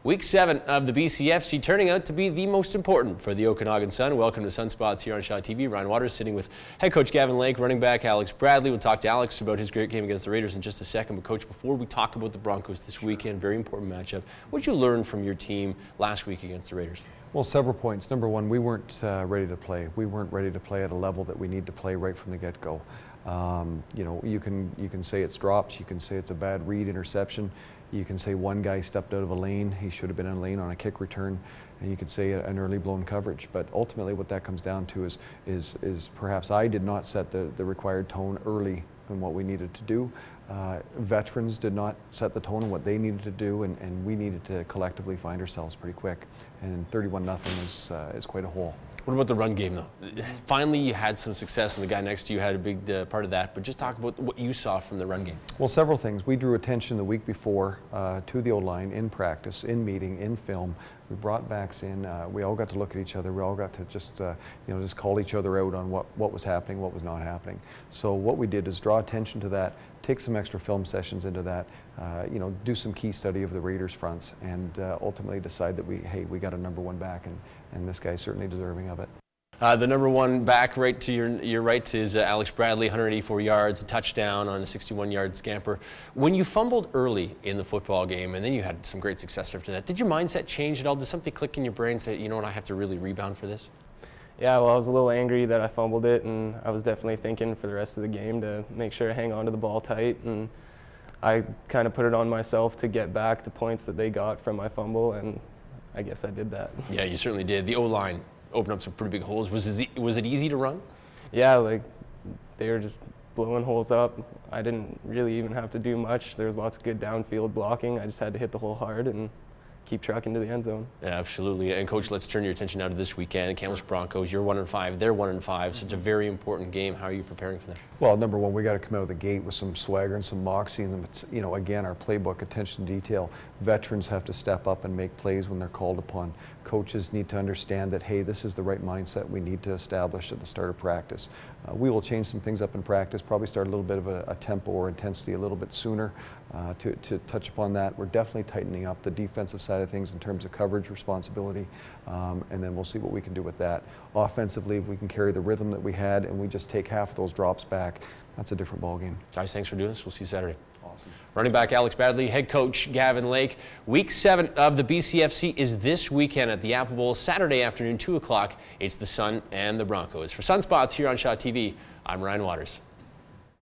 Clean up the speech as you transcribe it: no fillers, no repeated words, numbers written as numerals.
Week 7 of the BCFC turning out to be the most important for the Okanagan Sun. Welcome to Sunspots here on Shaw TV. Ryan Waters sitting with head coach Gavin Lake, running back Alex Bradley. We'll talk to Alex about his great game against the Raiders in just a second. But coach, before we talk about the Broncos this weekend, very important matchup, what did you learn from your team last week against the Raiders? Well, several points. Number one, we weren't ready to play. We weren't ready to play at a level that we need to play right from the get-go. You know, you can say it's drops, you can say it's a bad read interception, you can say one guy stepped out of a lane, he should have been in a lane on a kick return, and you could say an early blown coverage. But ultimately what that comes down to is perhaps I did not set the required tone early in what we needed to do. Veterans did not set the tone in what they needed to do, and we needed to collectively find ourselves pretty quick. And 31-0 is quite a hole. What about the run game, though? Finally, you had some success, and the guy next to you had a big part of that. But just talk about what you saw from the run game. Well, several things. We drew attention the week before to the O-line in practice, in meeting, in film. We brought backs in. We all got to look at each other. We all got to just just call each other out on what was happening, what was not happening. So what we did is draw attention to that, take some extra film sessions into that, do some key study of the Raiders fronts, and ultimately decide that we got a number one back, and this guy's certainly deserving of it. The number one back right to your right is Alex Bradley, 184 yards, a touchdown on a 61-yard scamper. When you fumbled early in the football game, and then you had some great success after that, did your mindset change at all? Did something click in your brain and say, you know what, I have to really rebound for this? Yeah, well, I was a little angry that I fumbled it, and I was definitely thinking for the rest of the game to make sure I hang on to the ball tight, and I kind of put it on myself to get back the points that they got from my fumble, and I guess I did that. Yeah, you certainly did. The O-line opened up some pretty big holes. Was it easy to run? Yeah, like they were just blowing holes up. I didn't really even have to do much. There was lots of good downfield blocking. I just had to hit the hole hard and keep trucking to the end zone. Yeah, absolutely. And coach, let's turn your attention now to this weekend. Kamloops Broncos, you're 1-5, they're 1-5. Such a very important game. How are you preparing for that? Well, number one, we got to come out of the gate with some swagger and some moxie, and again, our playbook, attention to detail. Veterans have to step up and make plays when they're called upon. Coaches need to understand that, hey, this is the right mindset we need to establish at the start of practice. We will change some things up in practice, probably start a little bit of a tempo or intensity a little bit sooner to touch upon that. We're definitely tightening up the defensive side of things in terms of coverage responsibility, and then we'll see what we can do with that. Offensively, if we can carry the rhythm that we had and we just take half of those drops back, that's a different ball game. Guys, thanks for doing this. We'll see you Saturday. Awesome. Running back Alex Bradley, head coach Gavin Lake. Week 7 of the BCFC is this weekend at the Apple Bowl, Saturday afternoon, 2 o'clock. It's the Sun and the Broncos. For Sunspots here on Shaw TV, I'm Ryan Waters.